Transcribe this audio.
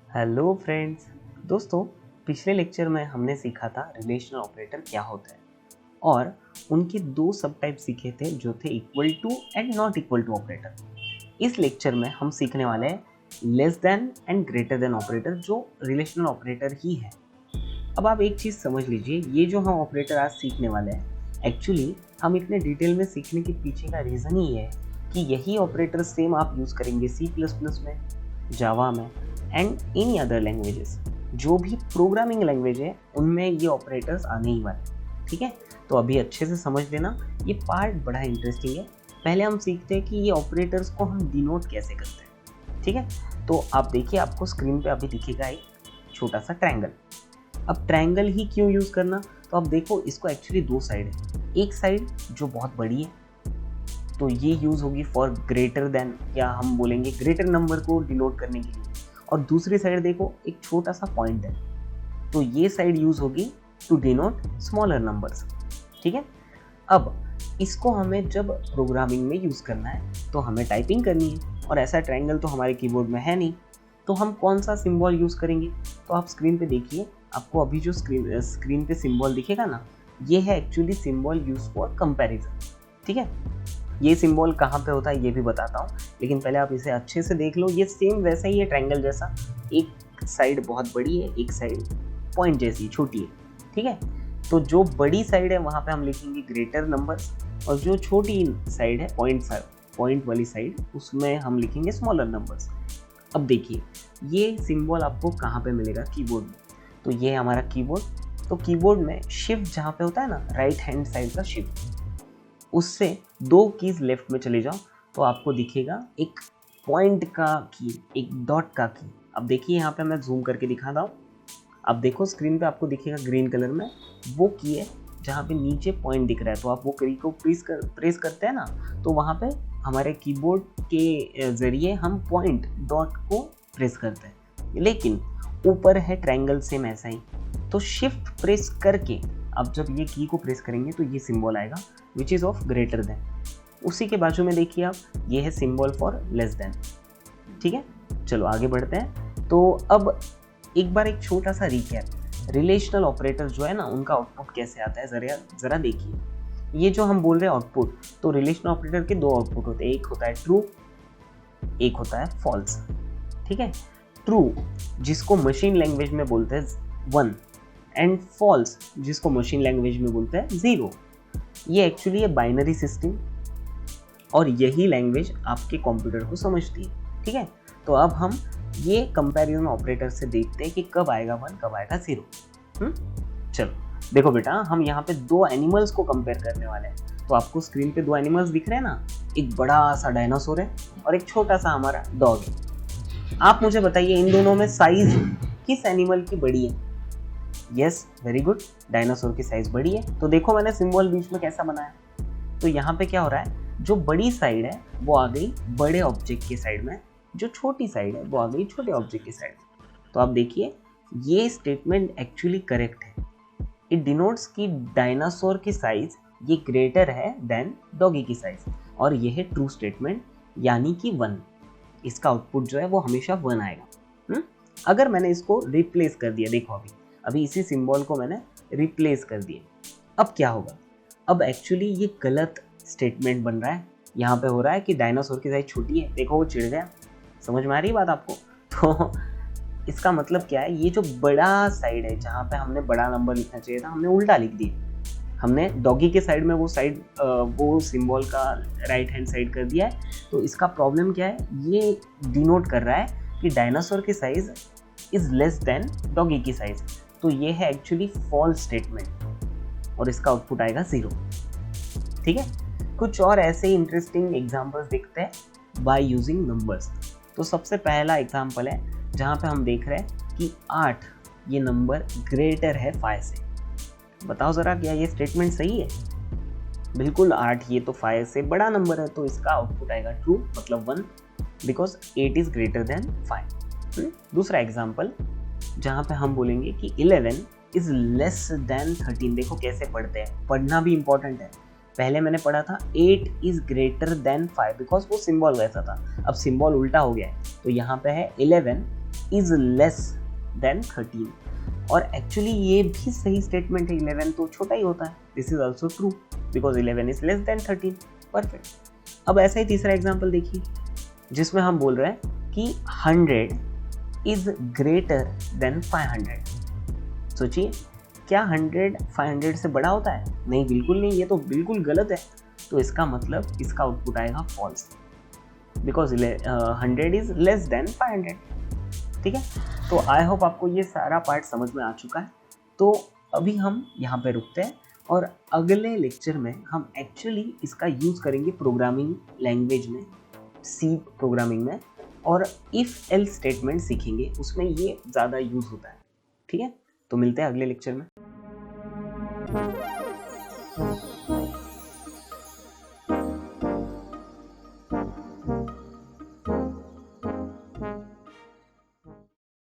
Hello friends. दोस्तों, पिछले lecture में हमने सीखा था रिलेशनल ऑपरेटर क्या होता है और उनके दो सब टाइप सीखे थे जो थे equal to and not equal to operator. इस लेक्चर में हम सीखने वाले हैं less than and greater than operator जो रिलेशनल ऑपरेटर ही है। अब आप एक चीज़ समझ लीजिए, ये जो हम ऑपरेटर आज सीखने वाले हैं एक्चुअली हम इतने डिटेल में सीखने के पीछे का रीज़न ही है कि यही ऑपरेटर सेम आप यूज़ करेंगे C++ में, जावा में एंड एनी अदर लैंग्वेजेस। जो भी प्रोग्रामिंग लैंग्वेज है उनमें ये ऑपरेटर्स आने ही वाले। ठीक है, तो अभी अच्छे से समझ लेना, ये पार्ट बड़ा इंटरेस्टिंग है। पहले हम सीखते हैं कि ये ऑपरेटर्स को हम डिनोट कैसे करते हैं। ठीक है, तो आप देखिए, आपको स्क्रीन पे अभी दिखेगा एक छोटा सा ट्रायंगल। अब ट्रायंगल ही क्यों यूज़ करना, तो अब देखो इसको एक्चुअली दो साइड है। एक साइड जो बहुत बड़ी है तो ये यूज़ होगी फॉर ग्रेटर देन, या हम बोलेंगे ग्रेटर नंबर को डिनोट करने के लिए, और दूसरी साइड देखो एक छोटा सा पॉइंट है तो ये साइड यूज़ होगी टू डिनोट स्मॉलर नंबर्स। ठीक है, अब इसको हमें जब प्रोग्रामिंग में यूज़ करना है तो हमें टाइपिंग करनी है और ऐसा ट्रायंगल तो हमारे कीबोर्ड में है नहीं, तो हम कौन सा सिंबल यूज़ करेंगे। तो आप स्क्रीन पे देखिए, आपको अभी जो स्क्रीन पे सिंबल दिखेगा ना, ये है actually symbol use for comparison. ठीक है, ये सिंबल कहाँ पे होता है ये भी बताता हूँ, लेकिन पहले आप इसे अच्छे से देख लो। ये सेम वैसा ही है ट्रायंगल जैसा, एक साइड बहुत बड़ी है, एक साइड पॉइंट जैसी छोटी है। ठीक है, तो जो बड़ी साइड है वहाँ पे हम लिखेंगे ग्रेटर नंबर्स, और जो छोटी साइड है पॉइंट वाली साइड, उसमें हम लिखेंगे स्मॉलर नंबर्स। अब देखिए, ये सिंबल आपको कहाँ पे मिलेगा, कीबोर्ड में। तो ये है हमारा कीबोर्ड। तो कीबोर्ड में शिफ्ट जहाँ पे होता है ना, राइट हैंड साइड का शिफ्ट, उससे दो कीज लेफ्ट में चले जाओ तो आपको दिखेगा एक पॉइंट का की, एक डॉट का की। अब देखिए यहाँ पे मैं जूम करके दिखाता हूँ। अब देखो स्क्रीन पे आपको दिखेगा ग्रीन कलर में, वो की है जहाँ पे नीचे पॉइंट दिख रहा है। तो आप वो की को प्रेस करते हैं ना, तो वहाँ पे हमारे कीबोर्ड के ज़रिए हम पॉइंट डॉट को प्रेस करते हैं। लेकिन ऊपर है ट्रायंगल सेम ऐसा ही, तो शिफ्ट प्रेस करके अब जब ये की को प्रेस करेंगे तो ये सिंबल आएगा which is of greater than. उसी के बाजू में देखिए आप, ये है सिंबल फॉर लेस देन। ठीक है, चलो आगे बढ़ते हैं। तो अब एक बार एक छोटा सा रिकैप, रिलेशनल ऑपरेटर जो है ना उनका आउटपुट कैसे आता है ज़रा देखिए। ये जो हम बोल रहे हैं आउटपुट, तो रिलेशनल ऑपरेटर के दो आउटपुट होते हैं, एक होता है ट्रू, एक होता है फॉल्स। ठीक है, ट्रू जिसको मशीन लैंग्वेज में बोलते हैं 1 एंड फॉल्स जिसको मशीन लैंग्वेज में बोलते हैं 0। ये एक्चुअली है बाइनरी सिस्टम और यही लैंग्वेज आपके कंप्यूटर को समझती है। ठीक है, तो अब हम ये कंपैरिजन ऑपरेटर से देखते हैं कि कब आएगा 1 कब आएगा 0। चलो देखो बेटा, हम यहाँ पे दो एनिमल्स को कंपेयर करने वाले हैं। तो आपको स्क्रीन पे दो एनिमल्स दिख रहे हैं ना, एक बड़ा सा डायनासोर है और एक छोटा सा हमारा डॉग है। आप मुझे बताइए इन दोनों में साइज किस एनिमल की बड़ी है। यस, वेरी गुड, डायनासोर की साइज बड़ी है। तो देखो मैंने सिंबल बीच में कैसा बनाया। तो यहाँ पे क्या हो रहा है, जो बड़ी साइड है वो आ गई बड़े ऑब्जेक्ट की साइड में, जो छोटी साइड है वो आ गई छोटे ऑब्जेक्ट की साइड में। तो आप देखिए, ये स्टेटमेंट एक्चुअली करेक्ट है। इट डिनोट्स कि डायनासोर की साइज ये ग्रेटर है देन डॉगी की साइज, और ये है ट्रू स्टेटमेंट, यानी कि 1। इसका आउटपुट जो है वो हमेशा 1 आएगा। अगर मैंने इसको रिप्लेस कर दिया, देखो अभी इसी सिंबल को मैंने रिप्लेस कर दिया, अब क्या होगा। अब एक्चुअली ये गलत स्टेटमेंट बन रहा है। यहाँ पे हो रहा है कि डायनासोर की साइज छोटी है, देखो वो चिढ़ गया। समझ में आ रही है बात आपको। तो इसका मतलब क्या है, ये जो बड़ा साइड है जहाँ पे हमने बड़ा नंबर लिखना चाहिए था, हमने उल्टा लिख दिया। हमने डॉगी के साइड में वो सिंबल का राइट हैंड साइड कर दिया है। तो इसका प्रॉब्लम क्या है, ये डिनोट कर रहा है कि डायनासोर की size is less then doggy की साइज। तो ये है एक्चुअली फॉल्स स्टेटमेंट और इसका आउटपुट आएगा 0। ठीक है, कुछ और ऐसे ही इंटरेस्टिंग एग्जांपल्स देखते हैं बाय यूजिंग नंबर्स। तो सबसे पहला एग्जांपल है जहाँ पे हम देख रहे हैं कि 8 ये नंबर ग्रेटर है 5 से। बताओ ज़रा, क्या ये स्टेटमेंट सही है। बिल्कुल, 8 ये तो 5 से बड़ा नंबर है, तो इसका आउटपुट आएगा ट्रू, मतलब 1, बिकॉज 8 इज ग्रेटर देन 5। दूसरा एग्जाम्पल जहाँ पे हम बोलेंगे कि 11 इज लेस देन 13। देखो कैसे पढ़ते हैं, पढ़ना भी इंपॉर्टेंट है। पहले मैंने पढ़ा था 8 इज ग्रेटर देन 5, बिकॉज वो सिंबल वैसा था। अब सिंबल उल्टा हो गया है, तो यहाँ पे है 11 इज लेस देन 13 और एक्चुअली ये भी सही स्टेटमेंट है, 11 तो छोटा ही होता है, this is also true because 11 is less then 13। Perfect. अब ऐसा ही तीसरा एग्जाम्पल देखिए जिसमें हम बोल रहे हैं कि 100 इज ग्रेटर देन 500। सोचिए, क्या 100 500 से बड़ा होता है? नहीं, बिल्कुल नहीं, ये तो बिल्कुल गलत है। तो इसका मतलब इसका आउटपुट आएगा false because 100 is less than 500। ठीक है, तो आई होप आपको ये सारा पार्ट समझ में आ चुका है। तो अभी हम यहाँ पे रुकते हैं और अगले लेक्चर में हम एक्चुअली इसका यूज़ करेंगे प्रोग्रामिंग लैंग्वेज में, सी प्रोग्रामिंग में, और इफ़ एल्स स्टेटमेंट सीखेंगे, उसमें ये ज़्यादा यूज़ होता है। ठीक है, तो मिलते हैं अगले लेक्चर में।